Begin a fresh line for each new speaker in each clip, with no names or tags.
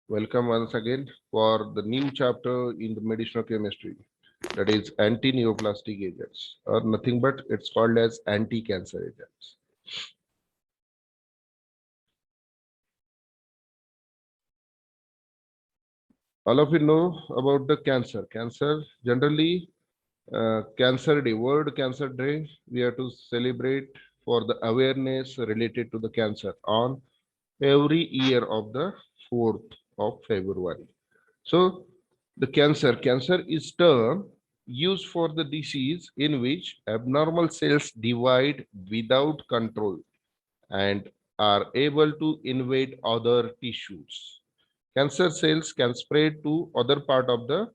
Welcome once again for the new chapter in the medicinal chemistry, that is anti-neoplastic agents, or nothing but it's called as anti-cancer agents. All of you know about the cancer. Cancer generally, Cancer Day, World Cancer Day, we have to celebrate for the awareness related to the cancer on every year of the 4th of February. So the cancer is term used for the disease in which abnormal cells divide without control and are able to invade other tissues. Cancer cells can spread to other part of the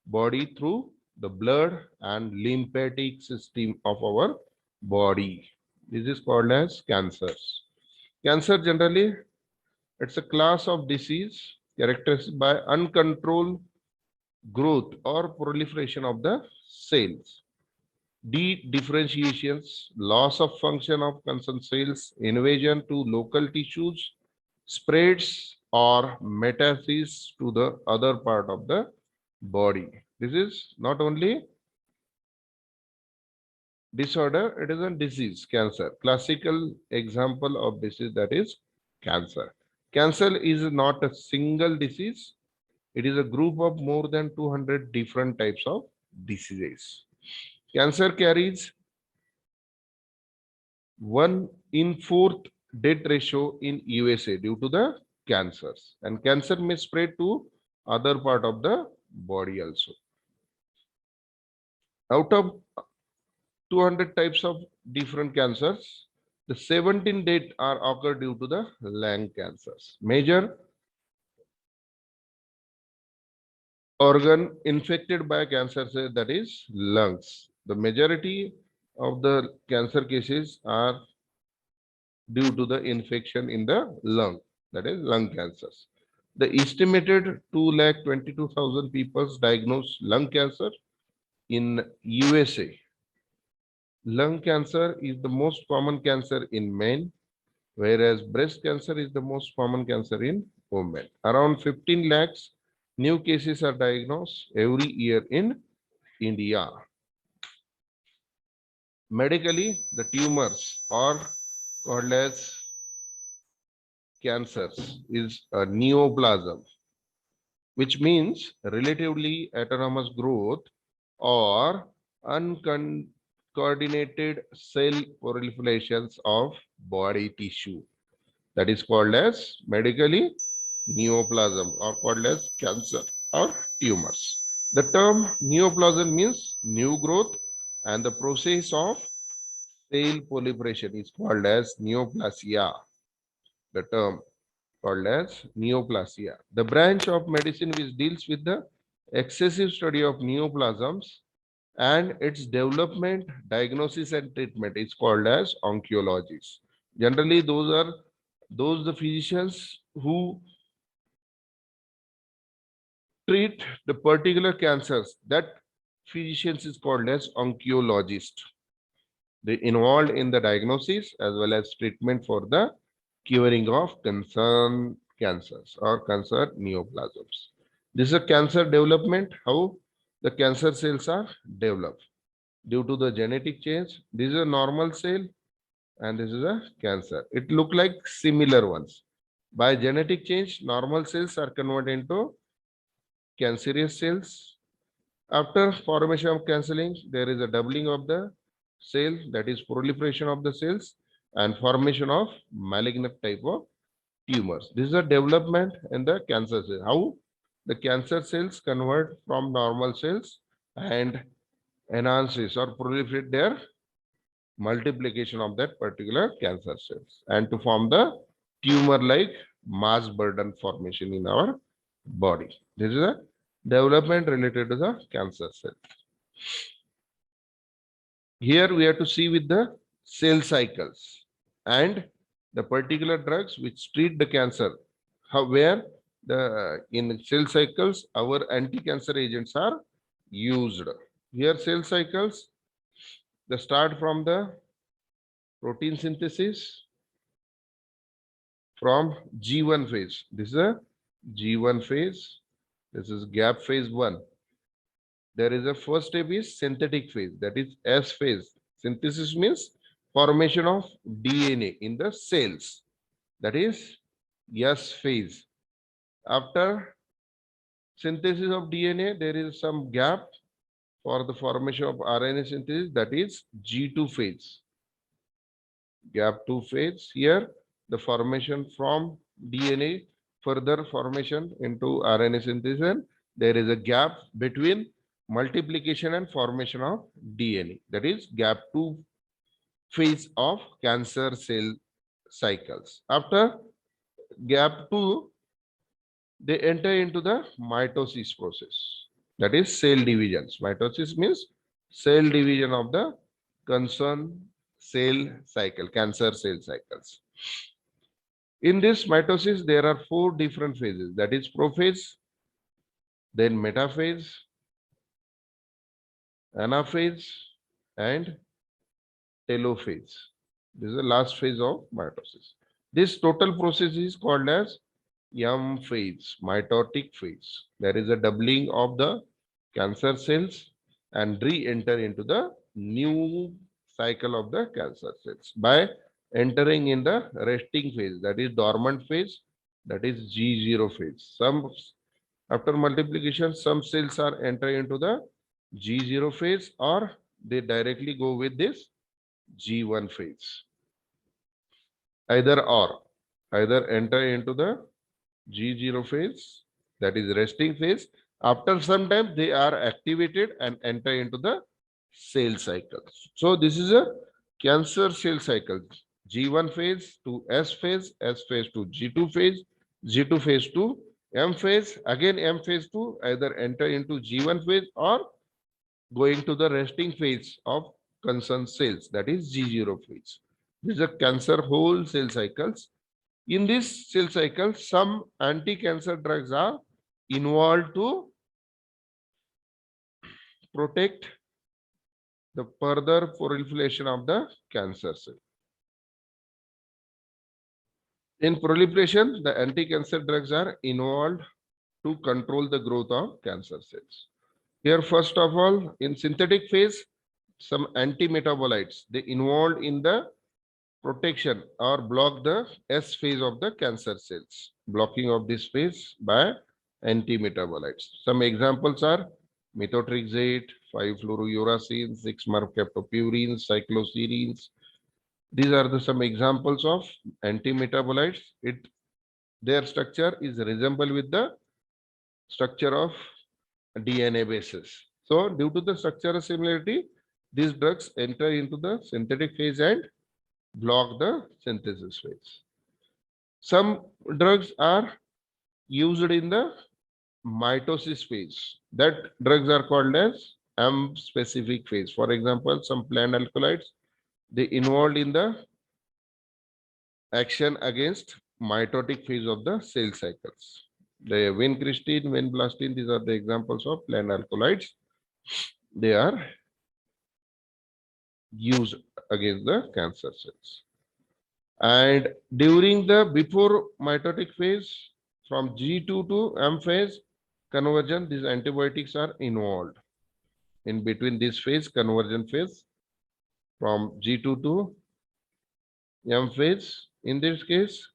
body through the blood and lymphatic system of our body. This is called as cancers. Cancer generally, it's a class of disease characterized by uncontrolled growth or proliferation of the cells. Differentiations, loss of function of concerned cells, invasion to local tissues, spreads or metastasis to the other part of the body. This is not only disorder, it is a disease, cancer. Classical example of disease, that is cancer. Cancer is not a single disease. It is a group of more than 200 different types of diseases. Cancer carries 1 in 4th death ratio in USA due to the cancers, and cancer may spread to other part of the body also. Out of 200 types of different cancers, the 17 deaths are occurred due to the lung cancers. Major organ infected by cancer cells, that is lungs. The majority of the cancer cases are due to the infection in the lung, that is lung cancers. The estimated 2,22,000 people diagnosed lung cancer in USA. Lung cancer is the most common cancer in men, whereas breast cancer is the most common cancer in women. Around 15 lakhs new cases are diagnosed every year in India. Medically, the tumors are called as cancers is a neoplasm, which means relatively autonomous growth or uncoordinated cell proliferations of body tissue. That is called as medically neoplasm or called as cancer or tumors. The term neoplasm means new growth, and the process of cell proliferation is called as neoplasia. The term called as neoplasia. The branch of medicine which deals with the excessive study of neoplasms and its development, diagnosis, and treatment is called as oncologists. Generally, those are the physicians who treat the particular cancers. That physicians is called as oncologist. They involved in the diagnosis as well as treatment for the curing of concerned cancers or cancer neoplasms. This is a cancer development, how the cancer cells are developed due to the genetic change. This is a normal cell and this is a cancer. It look like similar ones. By genetic change, normal cells are converted into cancerous cells. After formation of canceling, there is a doubling of the cell, that is proliferation of the cells and formation of malignant type of tumors. This is a development in the cancer cell. How the cancer cells convert from normal cells and enhances or proliferate their multiplication of that particular cancer cells and to form the tumor like mass burden formation in our body. This is a development related to the cancer cell. Here we have to see with the cell cycles and the particular drugs which treat the cancer. How where the in cell cycles our anti-cancer agents are used. Here cell cycles, they start from the protein synthesis from G1 phase. This is a G1 phase. This is gap phase 1. There is a first step is synthetic phase, that is S phase. Synthesis means formation of DNA in the cells, that is S phase. After synthesis of DNA, there is some gap for the formation of RNA synthesis, that is G2 phase. Gap 2 phase. Here the formation from DNA, further formation into RNA synthesis, and there is a gap between multiplication and formation of DNA, that is gap 2 phase of cancer cell cycles. After gap 2, they enter into the mitosis process, that is cell divisions. Mitosis means cell division of the concerned cell cycle, cancer cell cycles. In this mitosis, there are 4 different phases, that is prophase, then metaphase, anaphase, and telophase. This is the last phase of mitosis. This total process is called as M phase, mitotic phase. There is a doubling of the cancer cells and re-enter into the new cycle of the cancer cells by entering in the resting phase, that is dormant phase, that is G0 phase. Some after multiplication, some cells are entering into the G0 phase, or they directly go with this G1 phase. Either or, either enter into the G0 phase, that is resting phase. After some time, they are activated and enter into the cell cycle. So this is a cancer cell cycle. G1 phase to S phase to G2 phase, G2 phase to M phase, again M phase to either enter into G1 phase or going to the resting phase of concerned cells, that is G0 phase. This is a cancer whole cell cycles. In this cell cycle, some anti-cancer drugs are involved to protect the further proliferation of the cancer cell. In proliferation, the anti-cancer drugs are involved to control the growth of cancer cells. Here, first of all, in synthetic phase, some anti-metabolites, they involved in the protection or block the S phase of the cancer cells. Blocking of this phase by anti-metabolites. Some examples are methotrexate, 5-fluorouracil, 6-mercaptopurines, cycloserines. These are the some examples of anti-metabolites. Their structure is resemble with the structure of DNA bases. So due to the structural similarity, these drugs enter into the synthetic phase and block the synthesis phase. Some drugs are used in the mitosis phase. That drugs are called as M specific phase. For example, some plant alkaloids, they involved in the action against mitotic phase of the cell cycles. The vincristine, vinblastine, these are the examples of plant alkaloids. They are used against the cancer cells. And during the before mitotic phase, from G2 to M phase conversion, these antibiotics are involved. In between this phase, conversion phase, from G2 to M phase, in this case,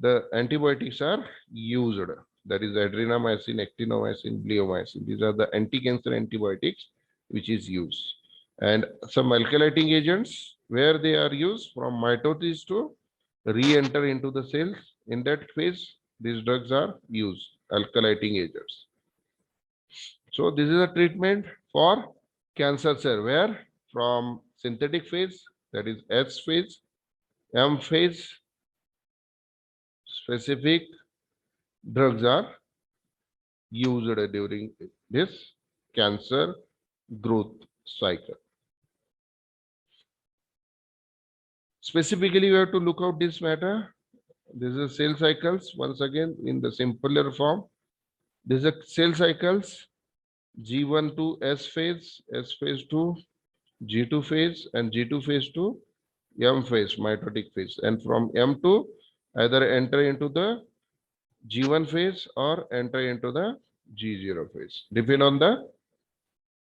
the antibiotics are used. That is adrenomycin, actinomycin, bleomycin. These are the anti-cancer antibiotics which is used. And some alkylating agents, where they are used from mitosis to re-enter into the cells. In that phase, these drugs are used, alkylating agents. So this is a treatment for cancer cell, where from synthetic phase, that is S phase, M phase, specific drugs are used during this cancer growth cycle. Specifically, we have to look out this matter. This is cell cycles, once again in the simpler form. This is cell cycles, G1 to S phase to G2 phase, and G2 phase to M phase, mitotic phase. And from M to either enter into the G1 phase or enter into the G0 phase. Depend on the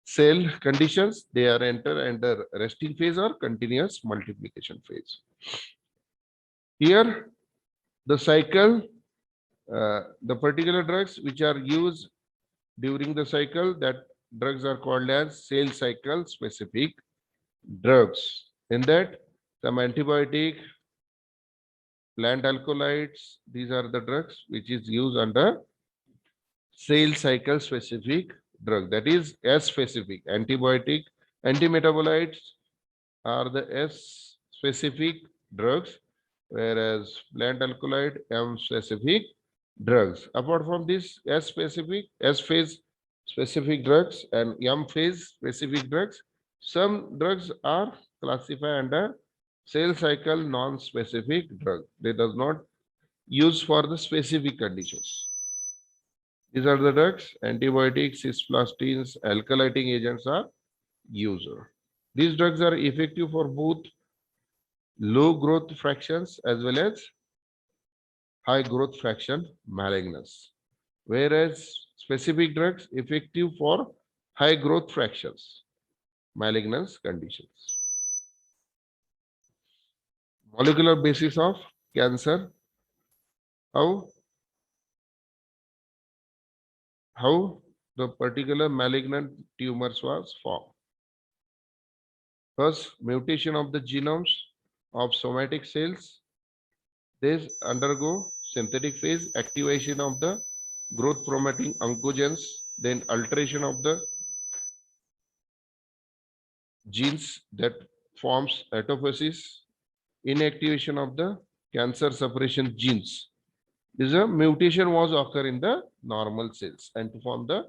cell conditions, they are enter under resting phase or continuous multiplication phase. Here, the cycle, the particular drugs which are used during the cycle, that drugs are called as cell cycle specific drugs. In that, some antibiotic, plant alkaloids, these are the drugs which is used under cell cycle specific drug. That is S specific. Antibiotic, antimetabolites are the S specific drugs, whereas plant alkaloid M specific drugs. Apart from this S specific, S phase specific drugs and M phase specific drugs, some drugs are classified under cell cycle non-specific drug. They does not use for the specific conditions. These are the drugs, antibiotics, cisplastines, alkylating agents are used. These drugs are effective for both low growth fractions as well as high growth fraction malignance. Whereas specific drugs effective for high growth fractions, malignance conditions. Molecular basis of cancer. How the particular malignant tumors was formed. First, mutation of the genomes of somatic cells. They undergo synthetic phase, activation of the growth promoting oncogenes, then alteration of the genes that forms autophasis, inactivation of the cancer suppression genes. This a mutation was occur in the normal cells and to form the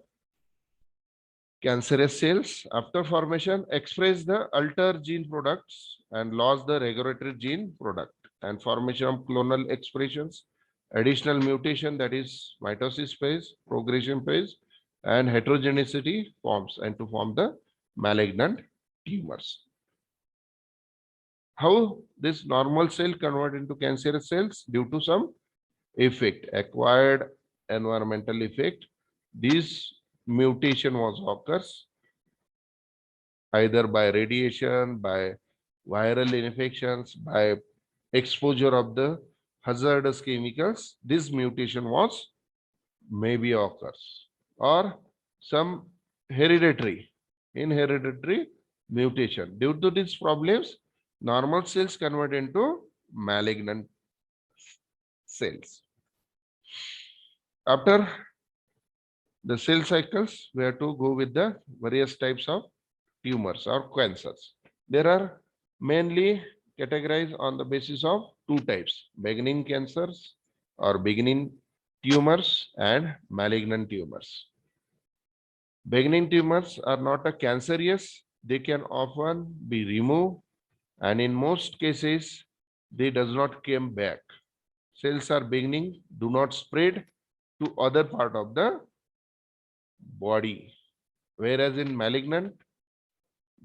cancerous cells. After formation, express the alter gene products and lost the regulatory gene product and formation of clonal expressions, additional mutation, that is mitosis phase, progression phase, and heterogeneity forms and to form the malignant tumors. How this normal cell convert into cancerous cells? Due to some effect, acquired environmental effect. This mutation was occurs either by radiation, by viral infections, by exposure of the hazardous chemicals. This mutation was maybe occurs or some inheritary mutation. Due to these problems, normal cells convert into malignant cells. After the cell cycles, we have to go with the various types of tumors or cancers. There are mainly categorized on the basis of two types: benign cancers or benign tumors and malignant tumors. Benign tumors are not a cancerous, they can often be removed, and in most cases they does not come back. Cells are benign, do not spread to other part of the body, whereas in malignant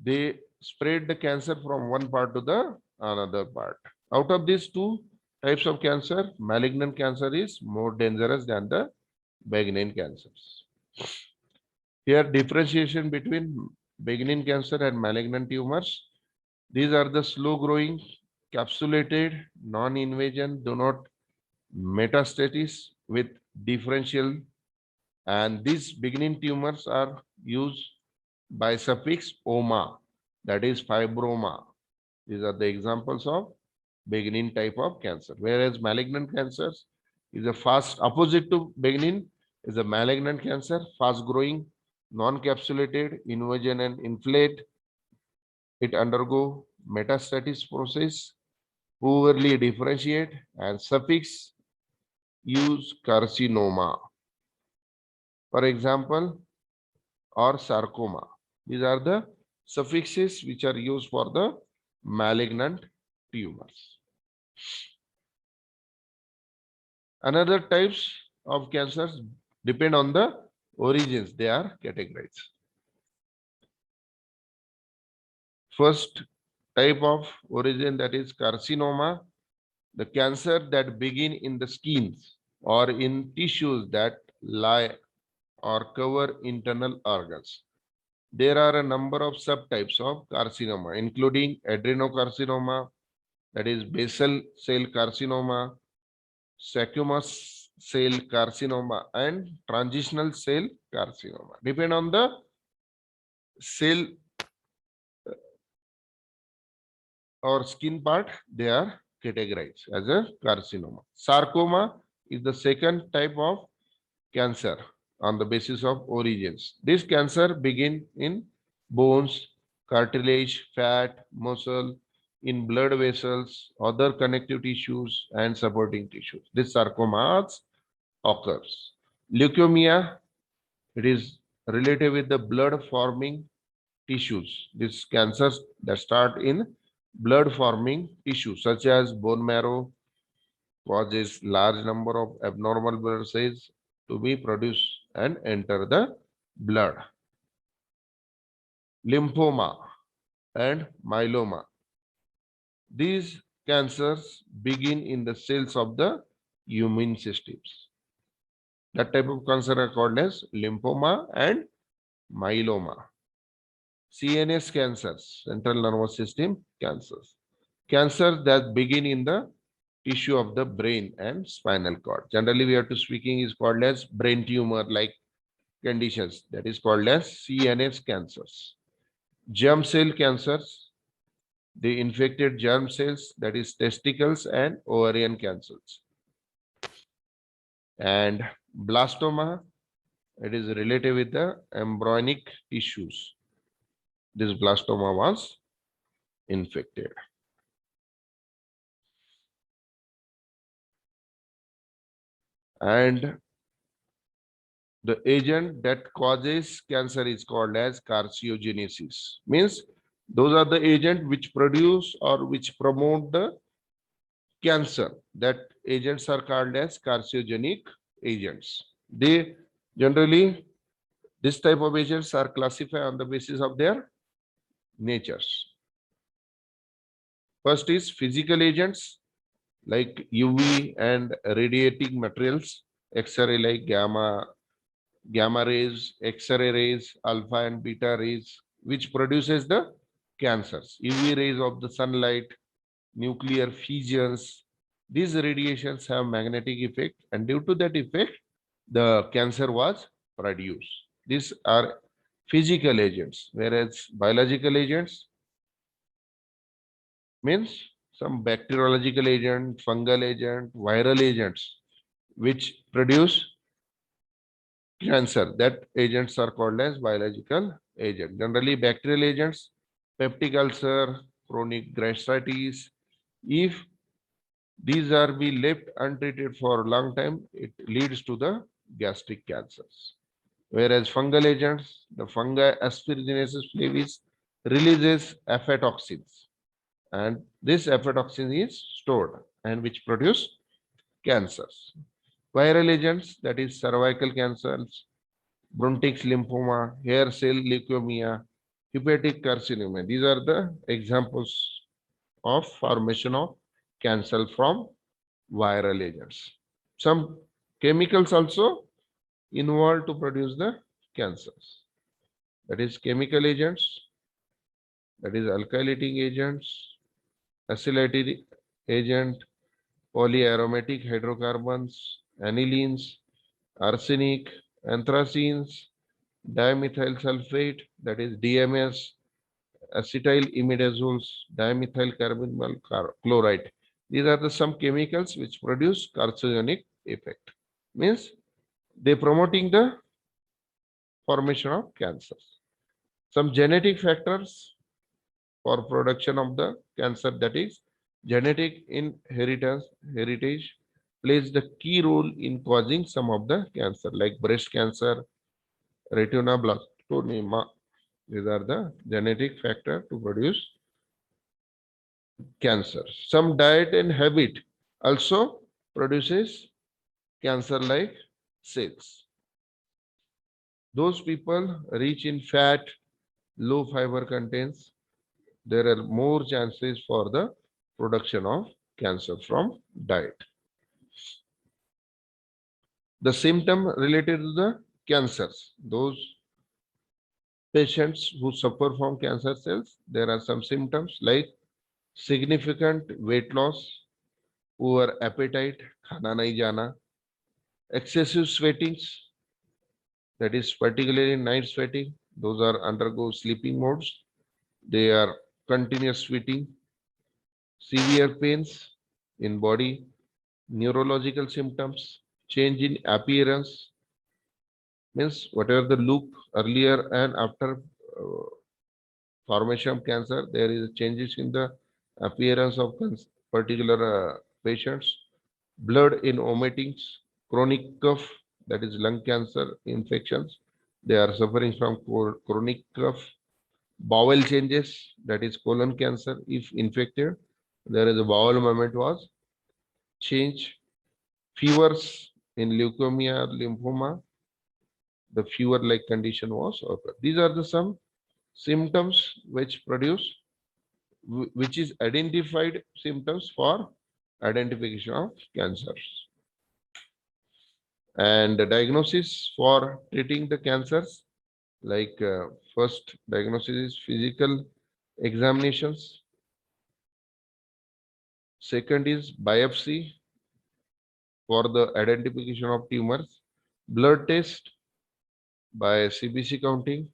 they spread the cancer from one part to the another part. Out of these two types of cancer, malignant cancer is more dangerous than the benign cancers. Here differentiation between benign cancer and malignant tumors. These are the slow growing, capsulated, non-invasion, do not metastasis with differential, and these benign tumors are used by suffix oma, that is fibroma. These are the examples of benign type of cancer. Whereas malignant cancers is a fast opposite to benign is a malignant cancer, fast growing, non-capsulated, invasion and inflate. It undergo metastasis process, poorly differentiate, and suffix use carcinoma, for example, or sarcoma. These are the suffixes which are used for the malignant tumors. Another types of cancers depend on the origins they are categorized. First type of origin, that is carcinoma, the cancer that begin in the skins. or in tissues that lie or cover internal organs. There are a number of subtypes of carcinoma, including adenocarcinoma, that is basal cell carcinoma, squamous cell carcinoma, and transitional cell carcinoma. Depend on the cell or skin part, they are categorized as a carcinoma. Sarcoma is the second type of cancer on the basis of origins. This cancer begin in bones, cartilage, fat, muscle, in blood vessels, other connective tissues, and supporting tissues. This sarcomas occurs. Leukemia, it is related with the blood forming tissues. These cancers that start in blood forming tissues such as bone marrow causes large number of abnormal blood cells to be produced and enter the blood. Lymphoma and myeloma. These cancers begin in the cells of the immune systems. That type of cancer are called as lymphoma and myeloma. CNS cancers, central nervous system cancers. Cancers that begin in the tissue of the brain and spinal cord. Generally, we are to speaking is called as brain tumor like conditions. That is called as CNS cancers. Germ cell cancers, the infected germ cells, that is testicles and ovarian cancers. And blastoma, it is related with the embryonic tissues. This blastoma was infected. And the agent that causes cancer is called as carcinogenesis. Means those are the agents which produce or which promote the cancer. That agents are called as carcinogenic agents. They generally, this type of agents are classified on the basis of their natures. First is physical agents like UV and radiating materials, X-ray like gamma rays, X-ray rays, alpha and beta rays, which produces the cancers. UV rays of the sunlight, nuclear fusions. These radiations have magnetic effect, and due to that effect, the cancer was produced. These are physical agents, whereas biological agents means some bacteriological agent, fungal agent, viral agents, which produce cancer. That agents are called as biological agent. Generally, bacterial agents, peptic ulcer, chronic gastritis. If these are be left untreated for a long time, it leads to the gastric cancers. Whereas fungal agents, the fungi Aspergillosis flavis releases aflatoxins, and this aflatoxin is stored and which produce cancers. Viral agents, that is cervical cancers, Bruntig's lymphoma, hair cell leukemia, hepatic carcinoma. These are the examples of formation of cancer from viral agents. Some chemicals also involved to produce the cancers. That is chemical agents, that is alkylating agents, acylating agent, polyaromatic hydrocarbons, anilines, arsenic, anthracines, dimethyl sulfate, that is DMS, acetyl imidazoles, dimethyl carbonyl chloride. These are the some chemicals which produce carcinogenic effect. Means they promoting the formation of cancers. Some genetic factors for production of the cancer, that is genetic inheritance heritage plays the key role in causing some of the cancer like breast cancer, retinoblastoma. These are the genetic factor to produce cancer. Some diet and habit also produces cancer like cells. Those people rich in fat, low fiber contents, there are more chances for the production of cancer from diet. The symptom related to the cancers, those patients who suffer from cancer cells, there are some symptoms like significant weight loss, poor appetite, khana nahi jana, excessive sweatings, that is particularly night sweating, those are undergo sleeping modes, they are continuous sweating, severe pains in body, neurological symptoms, change in appearance, means whatever the look earlier and after formation of cancer, there is changes in the appearance of particular patients, blood in vomitings, chronic cough, that is lung cancer infections. They are suffering from chronic cough, bowel changes, that is colon cancer. If infected, there is a bowel movement was change, fevers in leukemia, lymphoma, the fever-like condition was occurred. These are the some symptoms which produce, which is identified symptoms for identification of cancers. And the diagnosis for treating the cancers, like first diagnosis is physical examinations, second is biopsy for the identification of tumors, blood test by CBC counting,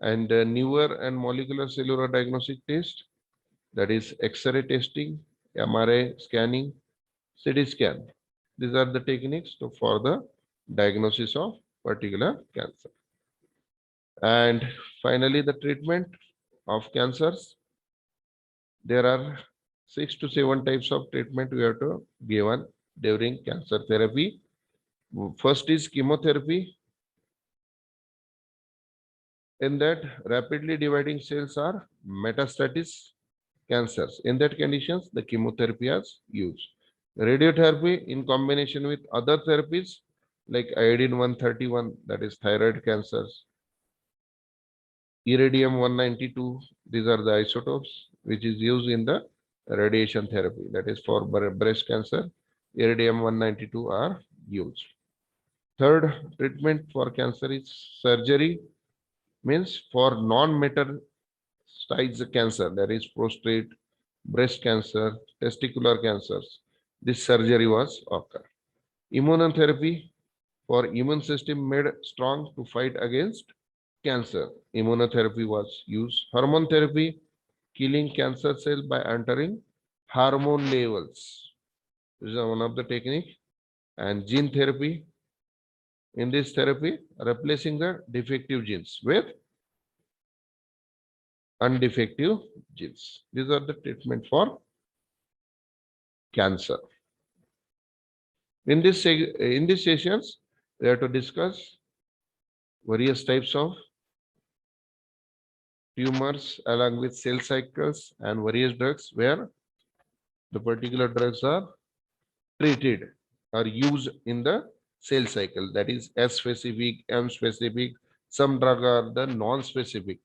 and newer and molecular cellular diagnostic test, that is X-ray testing, MRI scanning, CT scan. These are the techniques for the diagnosis of particular cancer. And finally, the treatment of cancers. There are 6 to 7 types of treatment we have to given during cancer therapy. First is chemotherapy. In that, rapidly dividing cells are metastatic cancers. In that conditions, the chemotherapy is used. Radiotherapy in combination with other therapies like iodine-131, that is thyroid cancers, iridium-192, these are the isotopes which is used in the radiation therapy, that is for breast cancer, iridium-192 are used. Third treatment for cancer is surgery, means for non-metastasized cancer, that is prostate, breast cancer, testicular cancers, this surgery was occurred. Immunotherapy for immune system made strong to fight against cancer. Immunotherapy was used. Hormone therapy, killing cancer cell by entering hormone levels. This is one of the technique. And gene therapy. In this therapy, replacing the defective genes with undefective genes. These are the treatment for cancer. In these sessions, we have to discuss various types of tumors along with cell cycles and various drugs where the particular drugs are treated or used in the cell cycle, that is S specific, M specific, some drug are the non-specific,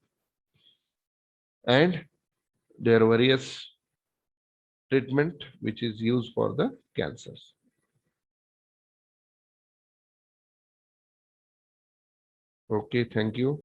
and there are various treatment which is used for the cancers. Okay, thank you.